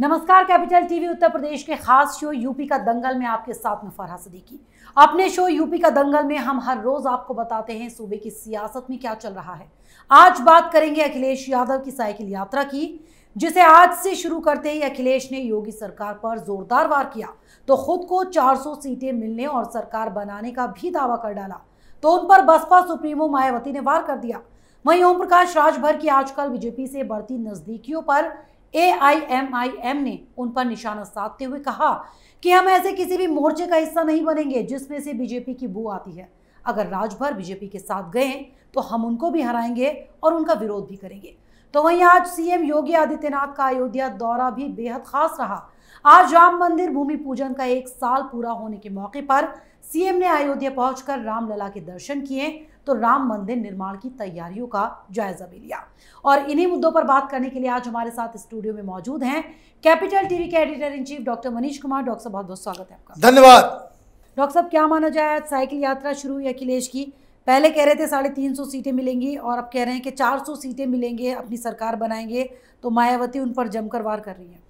नमस्कार, capital TV Uttar Pradesh के खास शो यूपी का दंगल में आपके साथ में फरहा सिद्दीकी। अपने शो यूपी का दंगल में हम हर रोज आपको बताते हैं सूबे की सियासत में क्या चल रहा है। आज बात करेंगे अखिलेश यादव की साइकिल यात्रा की, जिसे आज से शुरू करते ही अखिलेश ने योगी सरकार पर जोरदार वार किया तो खुद को 400 सीटें मिलने और सरकार बनाने का भी दावा कर डाला, तो उन पर बसपा सुप्रीमो मायावती ने वार कर दिया। वहीं ओम प्रकाश राजभर की आजकल बीजेपी से बढ़ती नजदीकियों पर AIMIM ने उन पर निशाना साधते हुए कहा कि हम ऐसे किसी भी मोर्चे का हिस्सा नहीं बनेंगे जिसमें से बीजेपी की बू आती है। अगर राजभर बीजेपी के साथ गए तो हम उनको भी हराएंगे और उनका विरोध भी करेंगे। तो वहीं आज सीएम योगी आदित्यनाथ का अयोध्या दौरा भी बेहद खास रहा। आज राम मंदिर भूमि पूजन का 1 साल पूरा होने के मौके पर सीएम ने अयोध्या पहुंचकर रामलला के दर्शन किए तो राम मंदिर निर्माण की तैयारियों का जायजा भी लिया। और इन्हीं मुद्दों पर बात करने के लिए आज हमारे साथ स्टूडियो में मौजूद हैं कैपिटल टीवी के editor in chief doctor Manish Kumar. Doctor साहब, बहुत बहुत स्वागत है आपका। धन्यवाद। डॉक्टर साहब, क्या माना जाए, आज साइकिल यात्रा शुरू हुई अखिलेश की। पहले कह रहे थे 350 सीटें मिलेंगी और अब कह रहे हैं कि 400 सीटें मिलेंगे, अपनी सरकार बनाएंगे, तो मायावती उन पर जमकर वार कर रही है।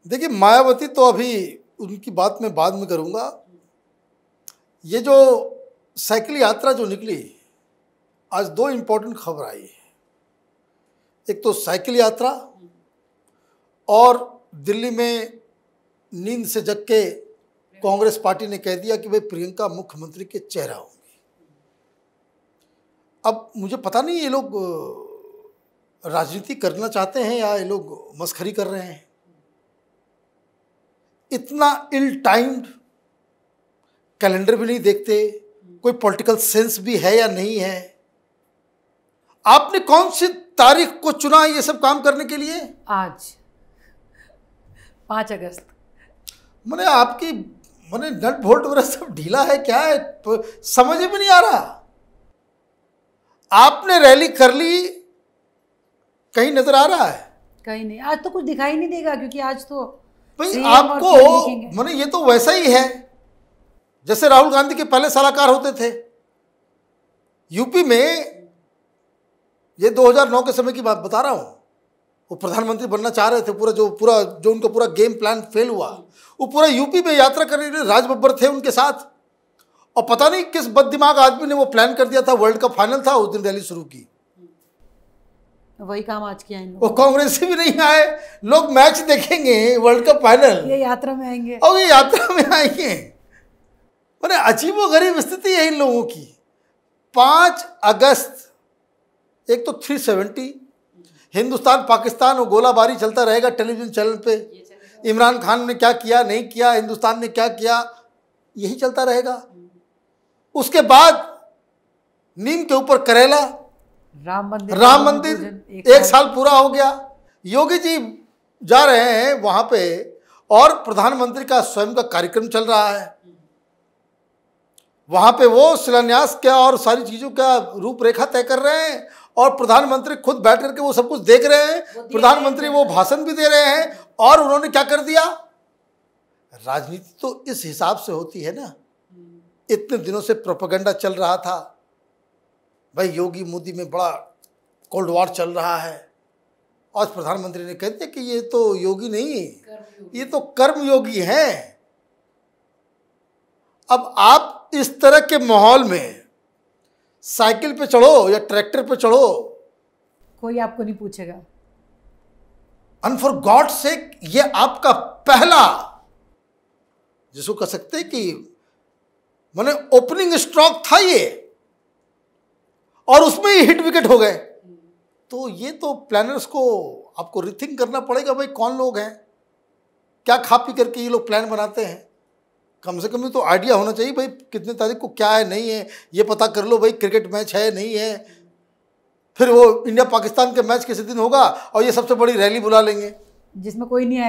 देखिए, मायावती तो अभी उनकी बात मैं बाद में करूंगा। ये जो साइकिल यात्रा जो निकली, आज 2 इम्पोर्टेंट खबर आई है। एक तो साइकिल यात्रा और दिल्ली में नींद से जग के कांग्रेस पार्टी ने कह दिया कि भाई प्रियंका मुख्यमंत्री के चेहरा होंगी। अब मुझे पता नहीं ये लोग राजनीति करना चाहते हैं या ये लोग मस्खरी कर रहे हैं। इतना इल टाइम्ड, कैलेंडर भी नहीं देखते, कोई पॉलिटिकल सेंस भी है या नहीं है। आपने कौन सी तारीख को चुना ये सब काम करने के लिए? आज 5 अगस्त। मैंने आपकी नट बोल्ट वगैरह सब ढीला है क्या है, समझ में नहीं आ रहा। आपने रैली कर ली, कहीं नजर आ रहा है? कहीं नहीं। आज तो कुछ दिखाई नहीं देगा क्योंकि आज तो भाई आपको ये तो वैसा ही है जैसे राहुल गांधी के पहले सलाहकार होते थे। यूपी में ये 2009 के समय की बात बता रहा हूँ, वो प्रधानमंत्री बनना चाह रहे थे। जो उनका गेम प्लान फेल हुआ, वो पूरा यूपी में यात्रा करने के लिए राज बब्बर थे उनके साथ। और पता नहीं किस बददिमाग आदमी ने वो प्लान कर दिया था, वर्ल्ड कप फाइनल था, उस दिन रैली शुरू की। वही काम आज किया इन वो कांग्रेस से भी नहीं आए। लोग मैच देखेंगे, वर्ल्ड कप फाइनल, ये यात्रा में आएंगे और ये यात्रा में आएंगे। मैंने अजीबोगरीब स्थिति है इन लोगों की। 5 अगस्त, एक तो 370, हिंदुस्तान पाकिस्तान और गोलाबारी चलता रहेगा टेलीविजन चैनल पे। इमरान खान ने क्या किया, नहीं किया, हिंदुस्तान ने क्या किया, यही चलता रहेगा। उसके बाद नीम के ऊपर करेला, राम मंदिर 1 साल पूरा हो गया। योगी जी जा रहे हैं वहां पे और प्रधानमंत्री का स्वयं का कार्यक्रम चल रहा है। वहां पे वो शिलान्यास क्या और सारी चीजों का रूपरेखा तय कर रहे हैं और प्रधानमंत्री खुद बैठ करके वो सब कुछ देख रहे हैं। प्रधानमंत्री वो भाषण भी दे रहे हैं और उन्होंने क्या कर दिया। राजनीति तो इस हिसाब से होती है ना। इतने दिनों से प्रोपेगेंडा चल रहा था, भाई योगी मोदी में बड़ा कोल्ड वॉर चल रहा है। आज प्रधानमंत्री ने कह दिया कि ये तो योगी नहीं, ये तो कर्मयोगी हैं। अब आप इस तरह के माहौल में साइकिल पे चढ़ो या ट्रैक्टर पे चढ़ो, कोई आपको नहीं पूछेगा। एंड फॉर गॉड सेक, ये आपका पहला, जिसको कह सकते कि माने ओपनिंग स्ट्रोक था ये, और उसमें ही हिट विकेट हो गए। तो ये तो प्लानर्स को आपको रिथिंक करना पड़ेगा, भाई कौन लोग हैं, क्या खा पी करके ये लोग प्लान बनाते हैं। कम से कम तो आइडिया होना चाहिए, भाई कितने तारीख को क्या है नहीं है, ये पता कर लो, भाई क्रिकेट मैच है नहीं है। फिर वो इंडिया पाकिस्तान के मैच किसी दिन होगा और ये सबसे बड़ी रैली बुला लेंगे जिसमें कोई नहीं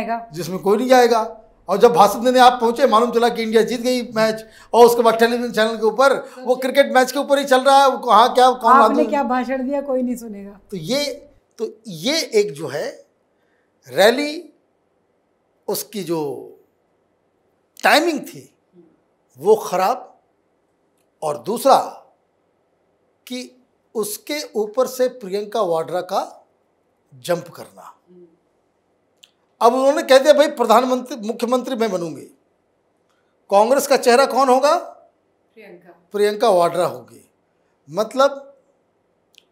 आएगा। और जब भाषण देने आप पहुंचे, मालूम चला कि इंडिया जीत गई मैच, और उसके बाद टेलीविजन चैनल के ऊपर वो क्रिकेट मैच के ऊपर ही चल रहा है। कहाँ क्या कौन आपने क्या भाषण दिया, कोई नहीं सुनेगा। तो ये एक जो है रैली, उसकी जो टाइमिंग थी वो खराब, और दूसरा कि उसके ऊपर से प्रियंका वाड्रा का जंप करना। अब उन्होंने कह दिया भाई प्रधानमंत्री मुख्यमंत्री मैं बनूंगी। कांग्रेस का चेहरा कौन होगा? प्रियंका वाड्रा होगी। मतलब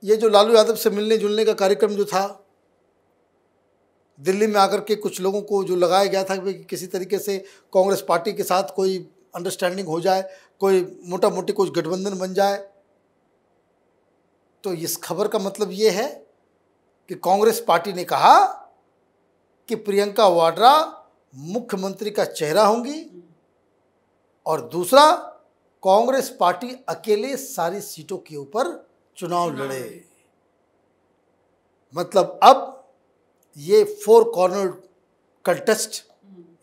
ये जो लालू यादव से मिलने जुलने का कार्यक्रम जो था दिल्ली में आकर के कुछ लोगों को जो लगाया गया था कि किसी तरीके से कांग्रेस पार्टी के साथ कोई अंडरस्टैंडिंग हो जाए, कोई मोटा मोटी कुछ गठबंधन बन जाए, तो इस खबर का मतलब ये है कि कांग्रेस पार्टी ने कहा कि प्रियंका वाड्रा मुख्यमंत्री का चेहरा होंगी और दूसरा कांग्रेस पार्टी अकेले सारी सीटों के ऊपर चुनाव लड़े। मतलब अब ये 4 कॉर्नर कंटेस्ट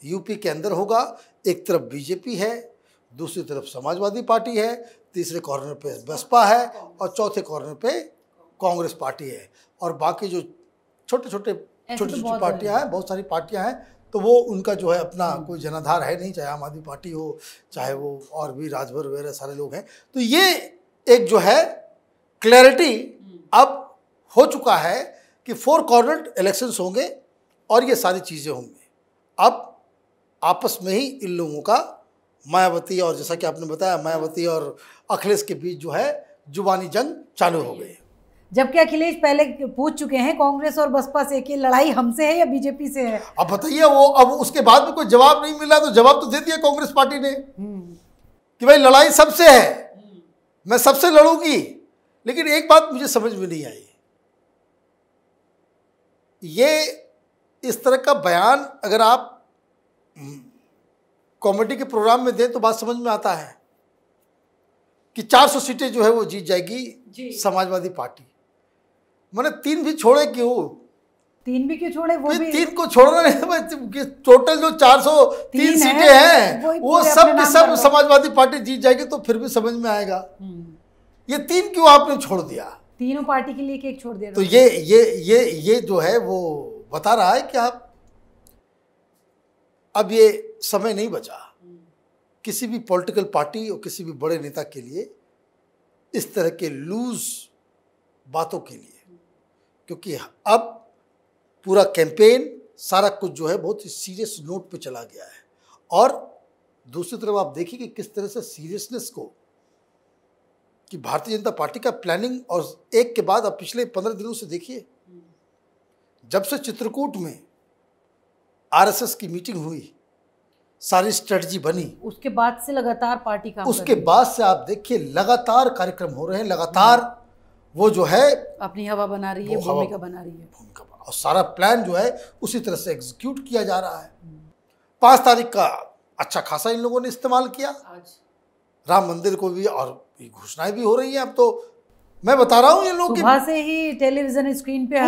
यूपी के अंदर होगा। एक तरफ बीजेपी है, दूसरी तरफ समाजवादी पार्टी है, तीसरे कॉर्नर पे बसपा है और चौथे कॉर्नर पे कांग्रेस पार्टी है। और बाकी जो छोटी छोटी पार्टियां हैं, बहुत सारी पार्टियां हैं, तो वो उनका जो है अपना कोई जनाधार है नहीं, चाहे आम आदमी पार्टी हो, चाहे वो और भी राजभर वगैरह सारे लोग हैं। तो ये एक जो है क्लैरिटी अब हो चुका है कि 4 कॉर्नर इलेक्शंस होंगे और ये सारी चीज़ें होंगी। अब आपस में ही इन लोगों का मायावती और जैसा कि आपने बताया मायावती और अखिलेश के बीच जो है जुबानी जंग चालू हो गई। जबकि अखिलेश पहले पूछ चुके हैं कांग्रेस और बसपा से कि लड़ाई हमसे है या बीजेपी से है। अब बताइए, वो अब उसके बाद में कोई जवाब नहीं मिला, तो जवाब तो दे दिया कांग्रेस पार्टी ने कि भाई लड़ाई सबसे है, मैं सबसे लड़ूंगी। लेकिन एक बात मुझे समझ में नहीं आई, ये इस तरह का बयान अगर आप कॉमेडी के प्रोग्राम में दें तो बात समझ में आता है कि 400 सीटें जो है वो जीत जाएगी समाजवादी पार्टी। मैंने 3 भी छोड़े क्यों? 3 भी क्यों छोड़े? वो भी 3 को छोड़ना नहीं, टोटल जो 403 सीटें हैं वो सब की सब समाजवादी पार्टी जीत जाएगी, तो फिर भी समझ में आएगा। ये 3 क्यों आपने छोड़ दिया? तीनों पार्टी के लिए एक छोड़ दिया। तो ये जो है वो बता रहा है कि आप अब ये समय नहीं बचा किसी भी पॉलिटिकल पार्टी और किसी भी बड़े नेता के लिए इस तरह के लूज बातों के लिए, क्योंकि अब पूरा कैंपेन सारा कुछ जो है बहुत ही सीरियस नोट पे चला गया है। और दूसरी तरफ आप देखिए कि किस तरह से सीरियसनेस को कि भारतीय जनता पार्टी का प्लानिंग, और एक के बाद अब पिछले 15 दिनों से देखिए, जब से चित्रकूट में आरएसएस की मीटिंग हुई, सारी स्ट्रेटजी बनी, उसके बाद से लगातार पार्टी का उसके बाद से आप देखिए लगातार कार्यक्रम हो रहे हैं, लगातार वो जो है अपनी हवा बना रही है, भूमिका बना रही है, और सारा प्लान जो है उसी तरह से एग्जीक्यूट किया जा रहा है। 5 तारीख का अच्छा खासा इन लोगों ने इस्तेमाल किया, राम मंदिर को भी, और घोषणाएं भी हो रही हैं। अब तो मैं बता रहा हूं ये लोग सुबह से ही टेलीविजन स्क्रीन पे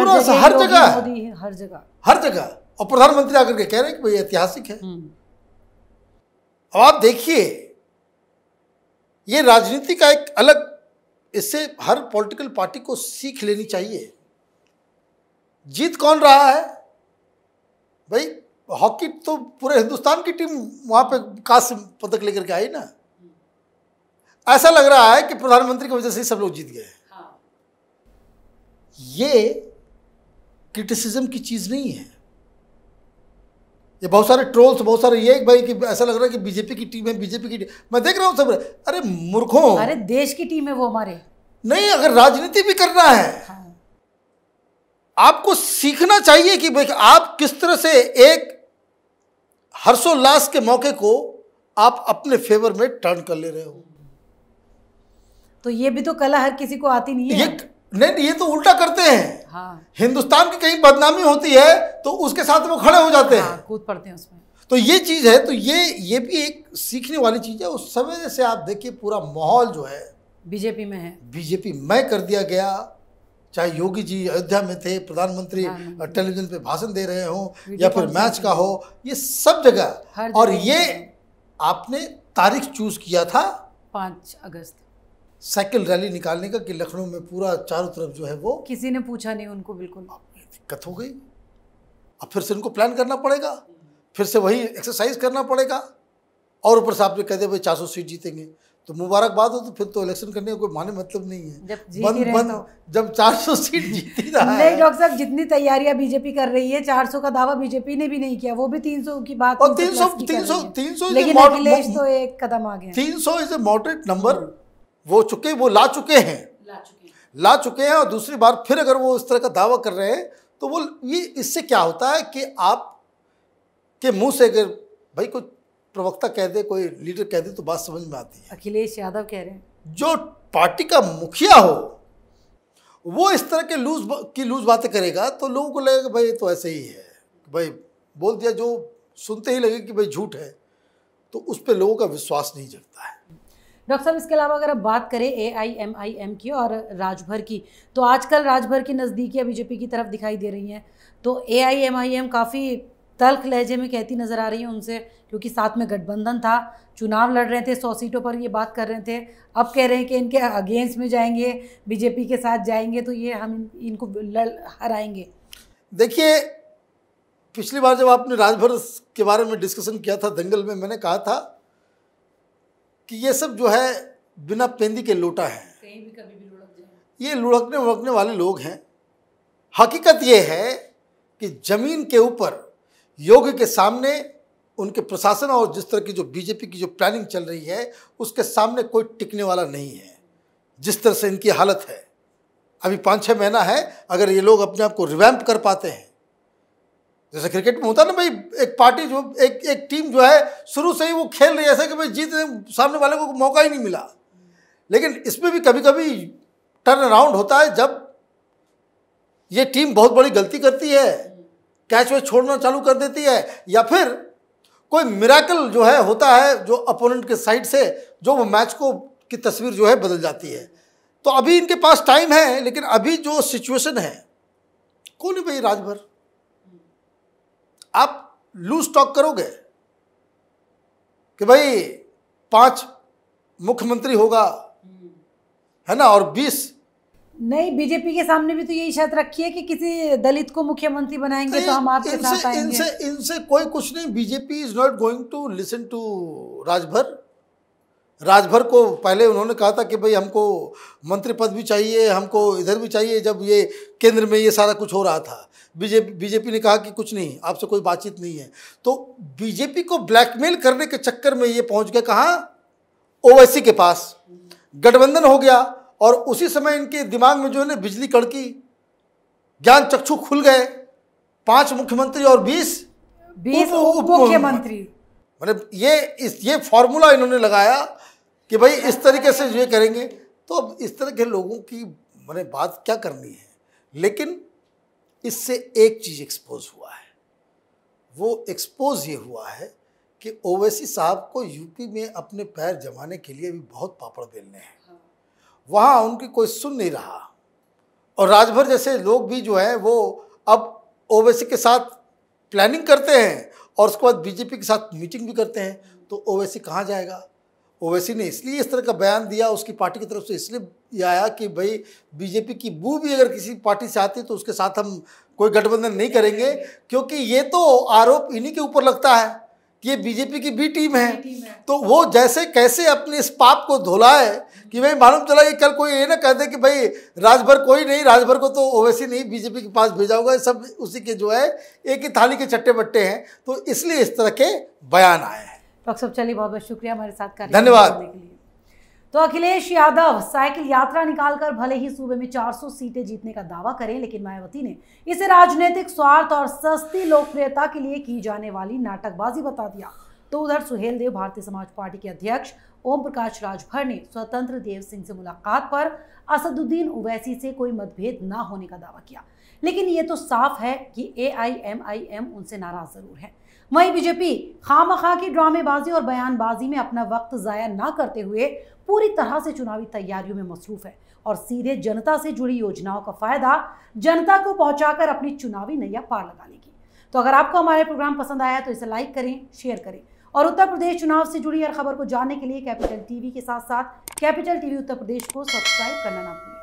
हर जगह और प्रधानमंत्री आकर के कह रहे हैं कि भाई ऐतिहासिक है। अब आप देखिए, ये राजनीति का एक अलग, इससे हर पॉलिटिकल पार्टी को सीख लेनी चाहिए। जीत कौन रहा है भाई? हॉकी तो पूरे हिंदुस्तान की टीम वहां पे कांस्य पदक लेकर के आई ना। ऐसा लग रहा है कि प्रधानमंत्री की वजह से सब लोग जीत गए। ये क्रिटिसिज्म की चीज नहीं है। ये बहुत सारे ट्रोल्स, बहुत सारे ये भाई कि ऐसा लग रहा है कि बीजेपी की टीम है, बीजेपी की टीम। मैं देख रहा हूं सब, अरे मूर्खों, अरे देश की टीम है वो हमारे। नहीं, अगर राजनीति भी करना है आपको सीखना चाहिए कि भाई आप किस तरह से एक हर्षोल्लास के मौके को आप अपने फेवर में टर्न कर ले रहे हो। तो ये भी तो कला हर किसी को आती नहीं है। नहीं, ये तो उल्टा करते हैं। हिंदुस्तान की कहीं बदनामी होती है तो उसके साथ वो खड़े हो जाते हैं, कूद पड़ते हैं उसमें। तो ये चीज है, तो ये भी एक सीखने वाली चीज है। उस समय से आप देखिए पूरा माहौल जो है बीजेपी में है, बीजेपी में कर दिया गया। चाहे योगी जी अयोध्या में थे, प्रधानमंत्री टेलीविजन पे भाषण दे रहे हो, या फिर मैच का हो, ये सब जगह। और ये आपने तारीख चूज किया था 5 अगस्त, साइकिल रैली निकालने का, कि लखनऊ में पूरा चारों तरफ जो है वो, किसी ने पूछा नहीं उनको, बिल्कुल दिक्कत हो गई। अब फिर से उनको प्लान करना पड़ेगा, फिर से वही एक्सरसाइज करना पड़ेगा, और ऊपर से आपने कह दिया भाई 400 सीट जीतेंगे, तो मुबारकबाद हो, तो फिर तो इलेक्शन करने का कोई माने मतलब नहीं है। जब जीत ही रहे तो। जब 400 सीट जीती रहा है। नहीं डॉक्टर साहब, जितनी तैयारियां बीजेपी कर रही है, 400 का दावा बीजेपी ने भी नहीं किया, वो भी 300 की बात। और 300 लेकिन अखिलेश तो एक कदम आगे। 300 इज ए मॉडरेट नंबर। वो ला चुके हैं और दूसरी बार फिर अगर वो इस तरह का दावा कर रहे हैं तो वो ये इससे क्या होता है कि आप के मुंह से अगर भाई कोई प्रवक्ता कह दे, कोई लीडर कह दे, तो बात समझ में आती है। अखिलेश यादव कह रहे हैं, जो पार्टी का मुखिया हो वो इस तरह के लूज बातें करेगा तो लोगों को लगेगा भाई तो ऐसे ही है, भाई बोल दिया, जो सुनते ही लगे कि भाई झूठ है, तो उस पर लोगों का विश्वास नहीं जगता है। डॉक्टर साहब, इसके अलावा अगर आप बात करें AIMIM की और राजभर की, तो आजकल राजभर की नज़दीकियाँ बीजेपी की तरफ दिखाई दे रही हैं। तो AIMIM काफ़ी तल्ख लहजे में कहती नज़र आ रही है उनसे, क्योंकि साथ में गठबंधन था, चुनाव लड़ रहे थे, 100 सीटों पर ये बात कर रहे थे। अब कह रहे हैं कि इनके अगेंस्ट में जाएंगे, बीजेपी के साथ जाएंगे, तो ये हम इनको हराएंगे। देखिए, पिछली बार जब आपने राजभर के बारे में डिस्कशन किया था दंगल में, मैंने कहा था कि ये सब जो है बिना पेंदी के लोटा है, कहीं भी कभी भी लुढ़क जाए, ये लुढ़कने वाले लोग हैं। हकीकत ये है कि ज़मीन के ऊपर योगी के सामने उनके प्रशासन और जिस तरह की जो बीजेपी की जो प्लानिंग चल रही है उसके सामने कोई टिकने वाला नहीं है। जिस तरह से इनकी हालत है, अभी 5-6 महीना है, अगर ये लोग अपने आप को रिवैम्प कर पाते हैं, जैसे क्रिकेट में होता है ना भाई, एक पार्टी जो एक टीम जो है शुरू से ही वो खेल रही है ऐसा कि भाई जीतने सामने वाले को मौका ही नहीं मिला। लेकिन इसमें भी कभी कभी टर्न अराउंड होता है, जब ये टीम बहुत बड़ी गलती करती है, कैच वैच छोड़ना चालू कर देती है, या फिर कोई मिराकल जो है होता है जो अपोनेंट के साइड से, जो वो मैच को की तस्वीर जो है बदल जाती है। तो अभी इनके पास टाइम है, लेकिन अभी जो सिचुएशन है, कौन है भाई राजभर? आप लूज टॉक करोगे कि भाई 5 मुख्यमंत्री होगा, है ना, और 20 नहीं, बीजेपी के सामने भी तो यही शर्त रखी है कि किसी दलित को मुख्यमंत्री बनाएंगे तो हम आपके साथ आएंगे। इनसे कोई कुछ नहीं। BJP is not going to listen to Rajbhar को पहले उन्होंने कहा था कि भाई हमको मंत्री पद भी चाहिए, हमको इधर भी चाहिए, जब ये केंद्र में ये सारा कुछ हो रहा था। बीजेपी ने कहा कि कुछ नहीं, आपसे कोई बातचीत नहीं है। तो बीजेपी को ब्लैकमेल करने के चक्कर में ये पहुंच गया कहाँ? ओवैसी के पास। गठबंधन हो गया और उसी समय इनके दिमाग में जो है ना बिजली कड़की, ज्ञान चक्षु खुल गए। 5 मुख्यमंत्री और 20 उप मुख्यमंत्री, मतलब ये फॉर्मूला इन्होंने लगाया कि भाई इस तरीके से ये करेंगे। तो अब इस तरह के लोगों की मैंने बात क्या करनी है। लेकिन इससे एक चीज़ एक्सपोज हुआ है, वो एक्सपोज ये हुआ है कि ओवैसी साहब को यूपी में अपने पैर जमाने के लिए भी बहुत पापड़ बेलने हैं। वहाँ उनकी कोई सुन नहीं रहा, और राजभर जैसे लोग भी जो हैं वो अब ओवैसी के साथ प्लानिंग करते हैं और उसके बाद बीजेपी के साथ मीटिंग भी करते हैं। तो ओवैसी कहाँ जाएगा? ओवैसी ने इसलिए इस तरह का बयान दिया, उसकी पार्टी की तरफ से इसलिए आया कि भाई बीजेपी की बू भी अगर किसी पार्टी से आती तो उसके साथ हम कोई गठबंधन नहीं करेंगे, क्योंकि ये तो आरोप इन्हीं के ऊपर लगता है कि ये बीजेपी की बी टीम है। तो वो जैसे कैसे अपने इस पाप को धुलाए कि भाई मालूम चला कि कल कोई ये ना कह दे कि भाई राजभर कोई नहीं, राजभर को तो ओवैसी नहीं बीजेपी के पास भेजा होगा, सब उसी के जो है एक ही थाली के चट्टे बट्टे हैं। तो इसलिए इस तरह के बयान आए हैं। डॉक्टर साहब, चलिए बहुत बहुत शुक्रिया हमारे साथ कार्यक्रम धन्यवाद करने के लिए। तो अखिलेश यादव साइकिल यात्रा निकालकर भले ही सूबे में 400 सीटें जीतने का दावा करें, लेकिन मायावती ने इसे राजनीतिक स्वार्थ और सस्ती लोकप्रियता के लिए की जाने वाली नाटकबाजी बता दिया। तो उधर सुहेल देव भारतीय समाज पार्टी के अध्यक्ष ओम प्रकाश राजभर ने स्वतंत्र देव सिंह से मुलाकात पर असदुद्दीन ओवैसी से कोई मतभेद ना होने का दावा किया, लेकिन ये तो साफ है कि AIMIM उनसे नाराज जरूर है। वहीं बीजेपी खामखा की ड्रामेबाजी और बयानबाजी में अपना वक्त जाया ना करते हुए पूरी तरह से चुनावी तैयारियों में मसरूफ है और सीधे जनता से जुड़ी योजनाओं का फायदा जनता को पहुंचाकर अपनी चुनावी नैया पार लगा लेगी। तो अगर आपको हमारे प्रोग्राम पसंद आया तो इसे लाइक करें, शेयर करें और उत्तर प्रदेश चुनाव से जुड़ी हर खबर को जानने के लिए कैपिटल टीवी के साथ साथ कैपिटल टीवी उत्तर प्रदेश को सब्सक्राइब करना ना भूलें।